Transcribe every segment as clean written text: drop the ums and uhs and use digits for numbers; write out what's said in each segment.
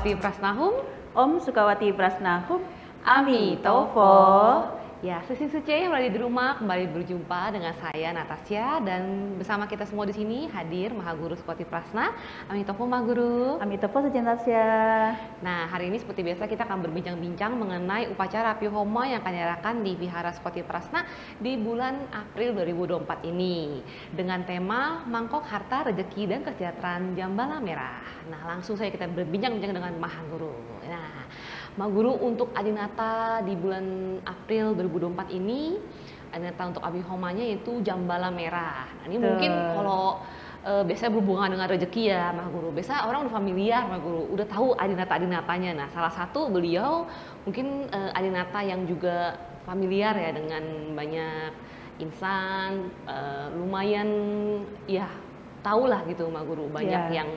Sukawati Prasnahum, Om Sukawati Prasnahum, Amitofo. Ya, suci-suci yang berada di rumah kembali berjumpa dengan saya Natasya dan bersama kita semua di sini hadir Mahaguru Sukawati Prasna. Amitofo Mahaguru. Amitofo Suci Natasya. Nah, hari ini seperti biasa kita akan berbincang-bincang mengenai upacara Api Homa yang akan diadakan di Vihara Sukawati Prasna di bulan April 2024 ini dengan tema Mangkok Harta, Rezeki dan Kesejahteraan Jambala Merah. Nah, langsung saja kita berbincang-bincang dengan Mahaguru. Nah, Mahaguru, untuk Adinata di bulan April 2024 ini, Adinata untuk Api Homanya yaitu Jambala Merah. Nah, ini mungkin kalau biasanya berhubungan dengan rezeki ya Mahaguru. Biasa orang udah familiar Mahaguru, udah tahu Adinata-Adinatanya. Nah, salah satu beliau mungkin Adinata yang juga familiar ya dengan banyak insan, lumayan ya tahulah gitu Mahaguru, banyak yang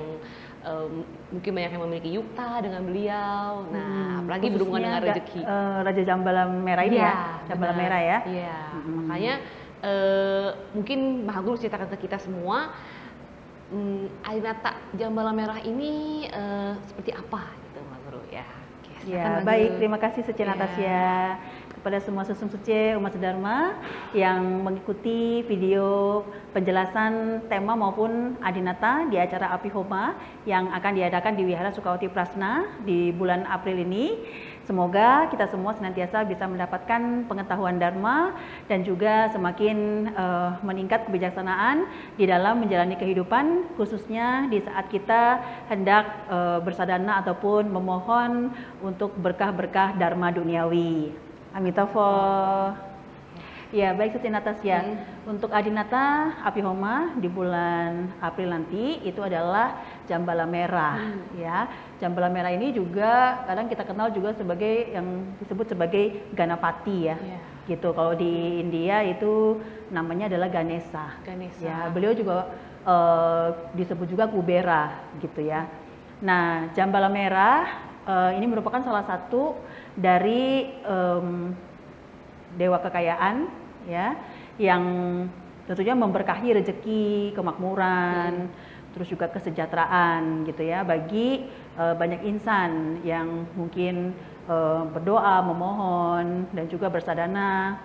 mungkin banyak yang memiliki yukta dengan beliau. Nah, apalagi berhubungan dengan rezeki. Raja Jambala Merah ini ya, Jambala Merah ya. Iya, makanya mungkin Mahaguru ceritakan ke kita semua, Adinata Jambala Merah ini seperti apa gitu Mahaguru ya. Oke, ya, baik, terima kasih Suci Natasya. Kepada semua susung suci umat sedharma yang mengikuti video penjelasan tema maupun Adinata di acara Api Homa yang akan diadakan di Vihara Sukawati Prasna di bulan April ini. Semoga kita semua senantiasa bisa mendapatkan pengetahuan Dharma dan juga semakin meningkat kebijaksanaan di dalam menjalani kehidupan, khususnya di saat kita hendak bersadana ataupun memohon untuk berkah-berkah Dharma duniawi. Amitofo. Ya, baik Suci Natasya. Untuk Adinata Api Homa di bulan April nanti itu adalah Jambala Merah. Ya, Jambala Merah ini juga kadang kita kenal juga sebagai yang disebut sebagai Ganapati ya. Gitu. Kalau di India itu namanya adalah Ganesha. Ya, beliau juga disebut juga Kubera gitu ya. Nah, Jambala Merah ini merupakan salah satu dari dewa kekayaan ya, yang tentunya memberkahi rezeki, kemakmuran, terus juga kesejahteraan gitu ya bagi banyak insan yang mungkin berdoa, memohon dan juga bersadana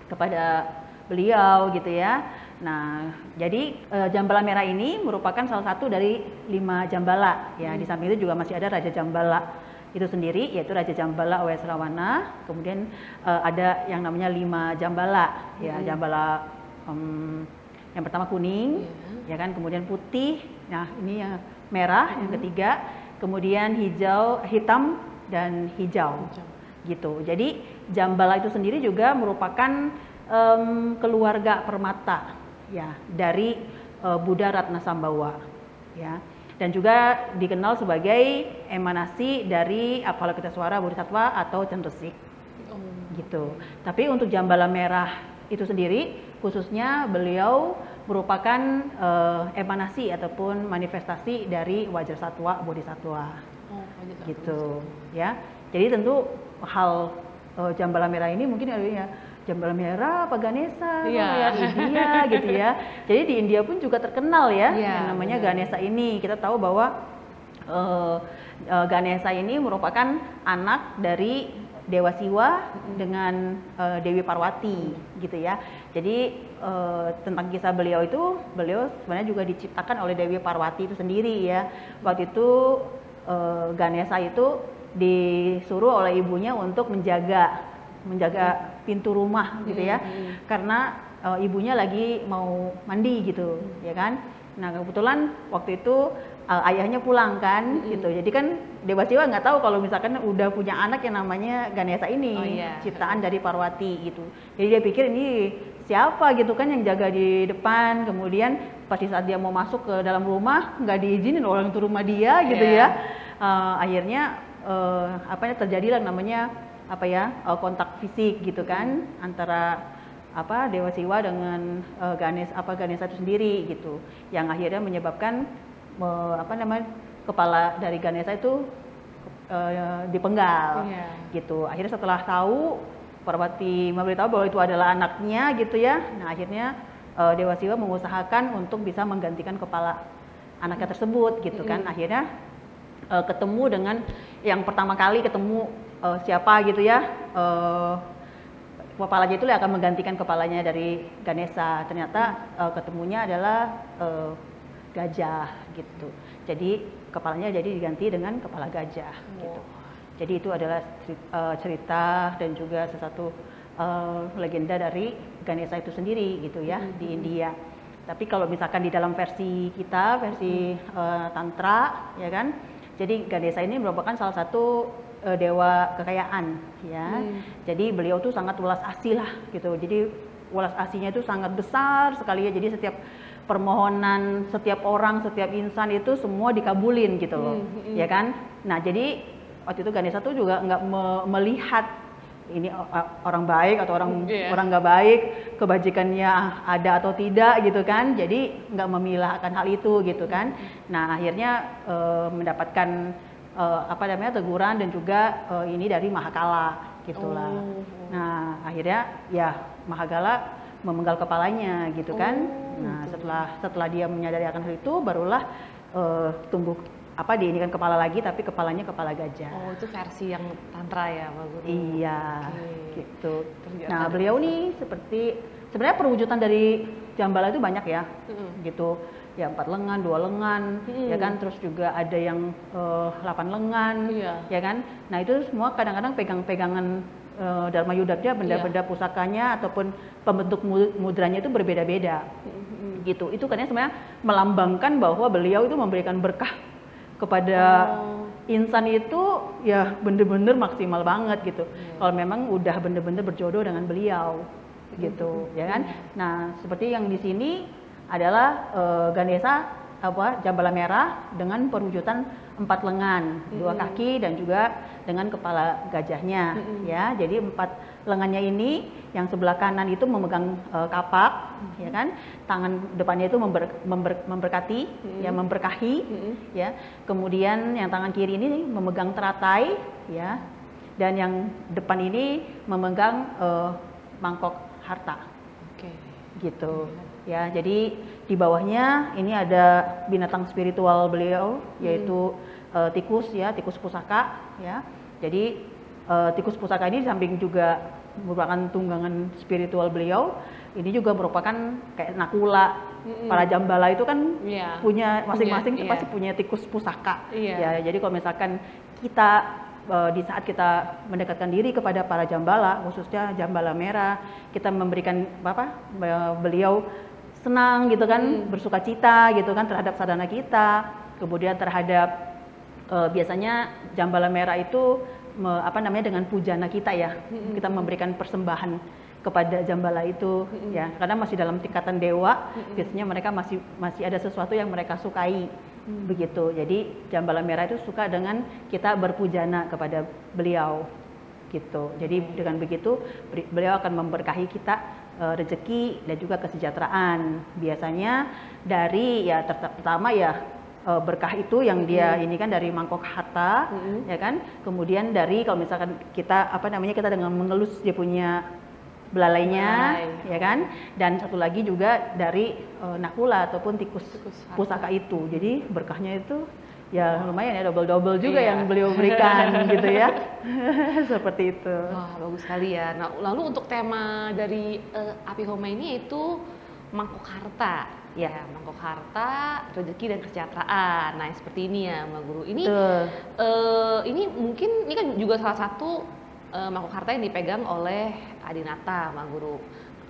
kepada beliau gitu ya. Nah, jadi Jambala Merah ini merupakan salah satu dari 5 Jambala ya. Di samping itu juga masih ada Raja Jambala itu sendiri, yaitu Raja Jambala Awesrawana. Kemudian ada yang namanya 5 Jambala ya. Jambala yang pertama kuning ya kan, kemudian putih, nah ini yang merah yang ketiga, kemudian hijau, hitam dan hijau gitu. Jadi Jambala itu sendiri juga merupakan keluarga permata ya dari Buddha Ratnasambawa ya, dan juga dikenal sebagai emanasi dari Avalokitesvara Bodhisattva atau Centusik gitu. Tapi untuk Jambala Merah itu sendiri khususnya beliau merupakan emanasi ataupun manifestasi dari Wajrasattva Bodhisattva gitu ya. Jadi tentu hal Jambala Merah ini mungkin ya Jambala Merah apa Ganesha ya India gitu ya. Jadi di India pun juga terkenal ya yang namanya Ganesha ini. Kita tahu bahwa Ganesha ini merupakan anak dari Dewa Siwa dengan Dewi Parwati gitu ya. Jadi tentang kisah beliau itu, beliau sebenarnya juga diciptakan oleh Dewi Parwati itu sendiri ya. Waktu itu Ganesha itu disuruh oleh ibunya untuk menjaga pintu rumah gitu ya, karena ibunya lagi mau mandi gitu ya kan. Nah, kebetulan waktu itu ayahnya pulang kan gitu, jadi kan Dewa Siwa nggak tahu kalau misalkan udah punya anak yang namanya Ganesha ini, ciptaan dari Parwati gitu. Jadi dia pikir ini siapa gitu kan yang jaga di depan, kemudian pas saat dia mau masuk ke dalam rumah nggak diizinin orang itu rumah dia gitu ya. Akhirnya terjadilah namanya kontak fisik gitu kan antara Dewa Siwa dengan Ganesha itu sendiri gitu, yang akhirnya menyebabkan kepala dari Ganesha itu dipenggal gitu. Akhirnya setelah tahu Parwati memberitahu bahwa itu adalah anaknya gitu ya. Nah, akhirnya Dewa Siwa mengusahakan untuk bisa menggantikan kepala anaknya tersebut gitu kan. Akhirnya ketemu dengan yang pertama kali ketemu siapa gitu ya, kepalanya itu akan menggantikan kepalanya dari Ganesha. Ternyata ketemunya adalah gajah gitu. Jadi kepalanya jadi diganti dengan kepala gajah gitu. Jadi itu adalah cerita dan juga sesuatu legenda dari Ganesha itu sendiri gitu ya di India. Tapi kalau misalkan di dalam versi kita, versi Tantra, ya kan, jadi Ganesha ini merupakan salah satu dewa kekayaan, ya. Jadi beliau tuh sangat welas asih lah, gitu. Jadi welas asihnya itu sangat besar sekali ya. Jadi setiap permohonan setiap orang, setiap insan itu semua dikabulin gitu loh, ya kan. Nah jadi waktu itu Ganesha tuh juga nggak melihat ini orang baik atau orang nggak baik, kebajikannya ada atau tidak gitu kan. Jadi nggak memilah akan hal itu gitu kan. Nah akhirnya mendapatkan teguran dan juga ini dari Mahakala gitulah. Nah akhirnya ya Mahakala memenggal kepalanya gitu kan. Nah setelah dia menyadari akan hal itu, barulah tumbuh diinikan kepala lagi, tapi kepalanya kepala gajah. Oh, itu versi yang Tantra ya, Mbak Guru? Iya, gitu. Nah, beliau nih sebenarnya perwujudan dari Jambala itu banyak ya, gitu. Ya 4 lengan, 2 lengan, ya kan. Terus juga ada yang 8 lengan, ya kan. Nah itu semua kadang-kadang pegangan Dharma Yudhakya, benda-benda pusakanya ataupun pembentuk mudranya itu berbeda-beda, gitu. Itu kan sebenarnya melambangkan bahwa beliau itu memberikan berkah kepada insan itu ya bener-bener maksimal banget gitu. Kalau memang udah bener-bener berjodoh dengan beliau gitu, ya kan. Nah seperti yang di sini adalah Ganesha Jambala merah dengan perwujudan 4 lengan, 2 kaki dan juga dengan kepala gajahnya, ya. Jadi 4 lengannya ini yang sebelah kanan itu memegang kapak, ya kan. Tangan depannya itu memberkati, ya, memberkahi, ya. Kemudian yang tangan kiri ini memegang teratai, ya. Dan yang depan ini memegang mangkok harta. Gitu. Ya, jadi di bawahnya ini ada binatang spiritual beliau, yaitu tikus, ya, tikus pusaka, ya. Jadi tikus pusaka ini samping juga merupakan tunggangan spiritual beliau, ini juga merupakan kayak nakula. Para Jambala itu kan punya masing-masing pasti punya tikus pusaka. Ya, jadi kalau misalkan kita di saat kita mendekatkan diri kepada para Jambala, khususnya Jambala merah, kita memberikan beliau senang gitu kan, bersuka cita gitu kan terhadap sadhana kita, kemudian terhadap biasanya Jambala merah itu dengan pujana kita ya, kita memberikan persembahan kepada Jambala itu, ya, karena masih dalam tingkatan dewa, biasanya mereka masih ada sesuatu yang mereka sukai, begitu. Jadi Jambala merah itu suka dengan kita berpujana kepada beliau, gitu. Jadi dengan begitu beliau akan memberkahi kita rezeki dan juga kesejahteraan. Biasanya dari ya pertama ya berkah itu yang dia ini kan dari mangkok harta, ya kan. Kemudian dari kalau misalkan kita kita dengan mengelus dia punya belalainya, ya kan. Dan satu lagi juga dari nakula ataupun tikus pusaka itu. Jadi berkahnya itu ya lumayan ya, double juga yang beliau berikan gitu ya. Seperti itu. Wah, bagus sekali ya. Nah, lalu untuk tema dari api homa ini yaitu mangkok harta. Ya, mangkok harta, rezeki dan kesejahteraan. Nah, seperti ini ya, Mbak Guru. Ini ini mungkin ini kan juga salah satu mangkok harta yang dipegang oleh Adinata, Mbak Guru.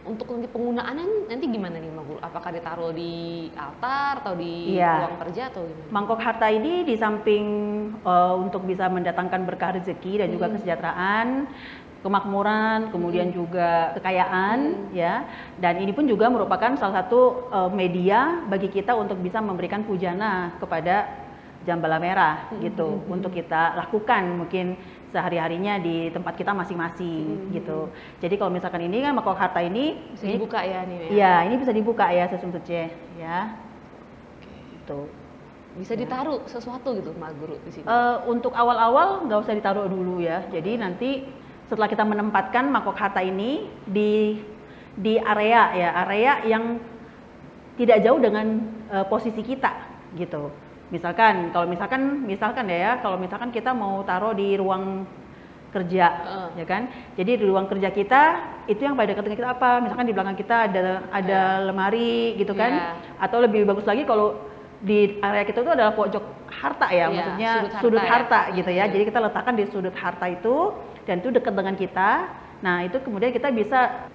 Untuk nanti penggunaannya nanti gimana nih, Mbak Guru? Apakah ditaruh di altar atau di ruang kerja atau gimana? Mangkok harta ini di samping untuk bisa mendatangkan berkah rezeki dan juga kesejahteraan, kemakmuran, kemudian juga kekayaan, ya. Dan ini pun juga merupakan salah satu media bagi kita untuk bisa memberikan pujana kepada Jambala merah gitu, untuk kita lakukan mungkin sehari-harinya di tempat kita masing-masing gitu. Jadi kalau misalkan ini kan mangkok harta ini bisa dibuka ya nih. Iya, ini bisa dibuka ya sesungguhnya ya. Gitu. Bisa ditaruh sesuatu gitu, Mbak Guru, di sini. Untuk awal-awal nggak usah ditaruh dulu ya. Jadi nanti setelah kita menempatkan mangkok harta ini di area yang tidak jauh dengan posisi kita gitu. Misalkan ya, kalau misalkan kita mau taruh di ruang kerja, ya kan? Jadi di ruang kerja kita itu yang pada dekat dengan kita apa? Misalkan di belakang kita ada lemari gitu kan? Atau lebih bagus lagi kalau di area kita itu adalah pojok harta ya, maksudnya sudut harta gitu ya. Jadi kita letakkan di sudut harta itu dan itu dekat dengan kita. Nah itu kemudian kita bisa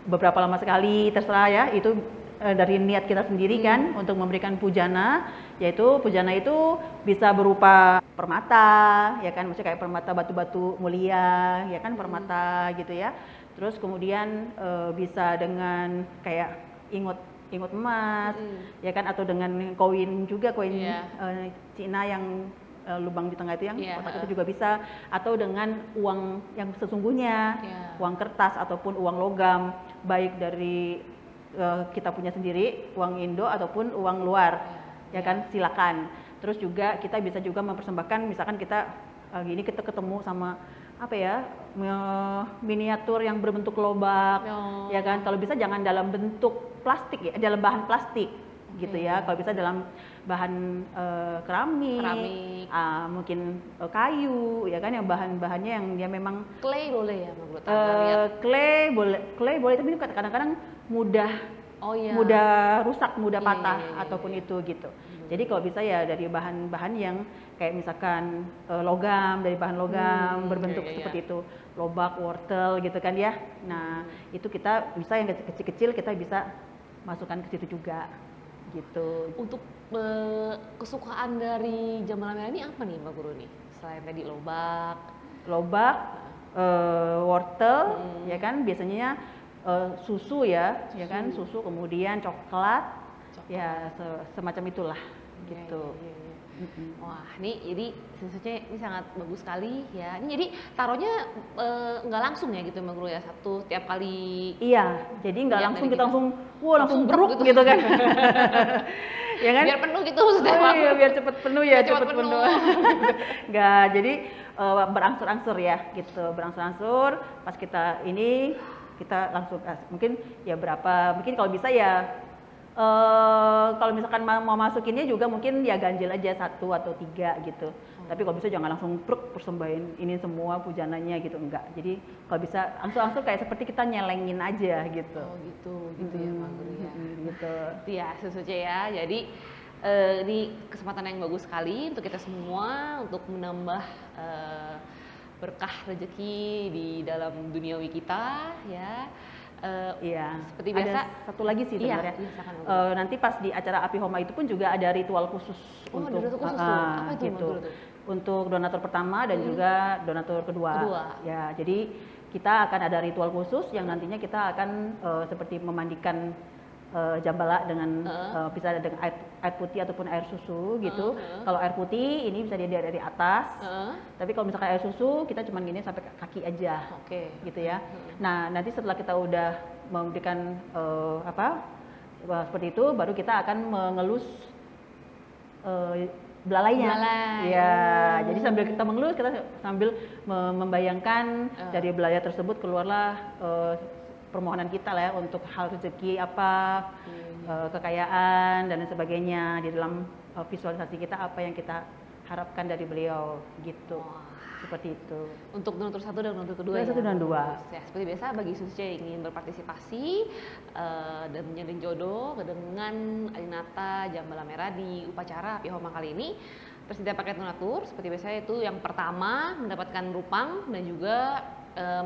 beberapa lama sekali terserah ya, itu dari niat kita sendiri kan untuk memberikan pujana, yaitu pujana itu bisa berupa permata ya kan, maksudnya kayak permata batu-batu mulia ya kan, permata gitu ya. Terus kemudian bisa dengan kayak ingot emas ya kan, atau dengan koin juga, koin Cina yang lubang di tengah itu yang kotak itu juga bisa, atau dengan uang yang sesungguhnya, uang kertas ataupun uang logam, baik dari kita punya sendiri, uang Indo ataupun uang luar, ya kan, silakan. Terus juga kita bisa juga mempersembahkan, misalkan kita gini kita ketemu sama apa ya, miniatur yang berbentuk lobak, ya kan. Kalau bisa jangan dalam bentuk plastik ya, dalam bahan plastik gitu ya. Kalau bisa dalam bahan keramik. Mungkin kayu ya kan, yang bahan-bahannya yang dia memang clay boleh ya, clay boleh, tapi kadang-kadang mudah rusak, mudah patah ataupun itu gitu. Jadi kalau bisa ya dari bahan-bahan yang kayak misalkan logam, dari bahan logam berbentuk seperti itu, lobak, wortel gitu kan ya. Nah itu kita bisa yang kecil-kecil kita bisa masukkan ke situ juga gitu. Untuk kesukaan dari Jambalan Merah ini apa nih Mbak Guru nih? Selain tadi lobak, wortel, ya kan, biasanya susu ya kan, susu, kemudian coklat. Ya semacam itulah gitu. Wah, ini jadi sebenarnya ini sangat bagus sekali ya. Ini jadi taruhnya nggak langsung ya gitu Mbak Guru ya, satu tiap kali. Iya, jadi nggak langsung kita langsung bruk gitu kan. Ya kan? Biar penuh gitu maksudnya. Iya, biar cepet penuh ya, cepet penuh. Nggak, jadi berangsur-angsur ya gitu, berangsur-angsur. Pas kita ini kita langsung mungkin ya berapa, mungkin kalau bisa ya kalau misalkan mau masukinnya juga mungkin ya ganjil aja 1 atau 3 gitu. Tapi kalau bisa jangan langsung persembahin ini semua pujananya gitu, enggak. Jadi kalau bisa angsur-angsur kayak seperti kita nyelengin aja gitu. Oh gitu ya Mbak Guru ya. Gitu. Ya sesuai ya. Jadi ini kesempatan yang bagus sekali untuk kita semua untuk menambah berkah rezeki di dalam duniawi kita ya. Iya. Seperti biasa. Ada satu lagi sih sebenarnya. Nanti pas di acara Api Homa itu pun juga ada ritual khusus untuk apa itu, gitu. Untuk donatur pertama dan juga donatur kedua. Ya, jadi kita akan ada ritual khusus yang nantinya kita akan seperti memandikan jambala dengan bisa dengan air putih ataupun air susu gitu. Kalau air putih ini bisa dia dari atas. Tapi kalau misalkan air susu kita cuma gini sampai kaki aja. Gitu ya. Nah, nanti setelah kita udah memberikan seperti itu, baru kita akan mengelus belalainya. Ya, jadi sambil kita mengelus, kita sambil membayangkan dari belalai tersebut keluarlah permohonan kita lah ya, untuk hal rezeki apa, kekayaan dan lain sebagainya, di dalam visualisasi kita apa yang kita harapkan dari beliau gitu. Seperti itu. Untuk donatur 1 dan donatur kedua ya. 1 dan 2. Ya, seperti biasa bagi Suci yang ingin berpartisipasi dan menjalin jodoh dengan Alinata Jambalan Merah di upacara Api Homa kali ini, tersedia paket donatur. Seperti biasa itu yang pertama mendapatkan rupang dan juga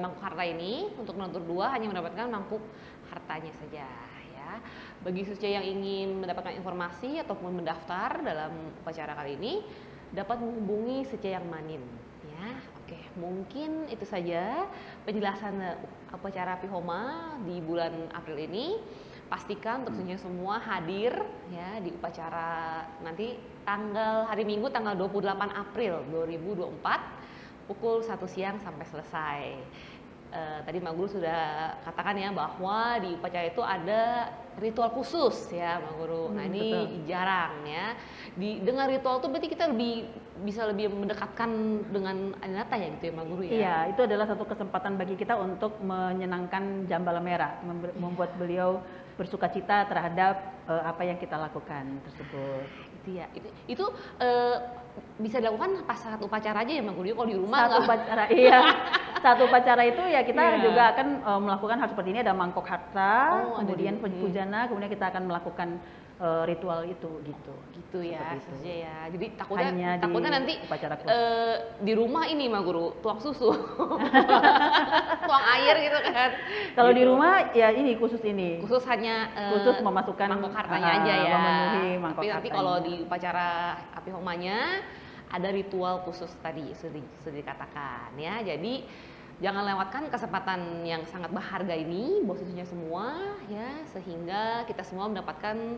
mangkuk harta ini. Untuk donatur 2 hanya mendapatkan mangkuk hartanya saja ya. Bagi Suci yang ingin mendapatkan informasi ataupun mendaftar dalam upacara kali ini, dapat menghubungi Secayang Manin ya. Oke, mungkin itu saja penjelasan upacara Api Homa di bulan April ini. Pastikan tentunya semua hadir ya di upacara nanti hari Minggu tanggal 28 April 2024 pukul 1 siang sampai selesai. Tadi Mbak Guru sudah katakan ya bahwa di upacara itu ada ritual khusus ya Mbak Guru. Nah ini betul. Jarang ya. Dengan ritual itu berarti kita bisa lebih mendekatkan dengan Alinata ya gitu ya Mbak Guru ya. Iya, itu adalah satu kesempatan bagi kita untuk menyenangkan Jambalan Merah, membuat beliau bersukacita terhadap apa yang kita lakukan tersebut. gitu ya. Itu bisa dilakukan pas saat upacara aja ya Mbak Guru? Kalau di rumah Saat nggak? upacara, iya. Saat upacara itu ya kita Iya. juga akan melakukan hal seperti ini, ada mangkok harta, Oh, ada kemudian di- pujana, kemudian kita akan melakukan ritual itu gitu. Gitu ya, Seperti itu. saja ya. Jadi Hanya takutnya di nanti upacara khusus. di rumah ini Mbak Guru tuang susu, tuang air gitu kan. Kalau di Gitu. rumah ya ini khusus ini. Khusus hanya Khusus memasukkan, mangkok hartanya aja ya. memenuhi mangkok Tapi nanti hartanya. kalau di upacara api homanya ada ritual khusus tadi sudah dikatakan ya. Jadi jangan lewatkan kesempatan yang sangat berharga ini, bawa susunya semua ya, sehingga kita semua mendapatkan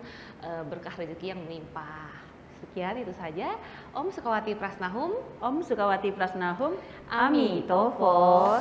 berkah rezeki yang melimpah. Sekian itu saja. Om Sukawati Prasnahum. Om Sukawati Prasnahum, Ami Ami Tofo.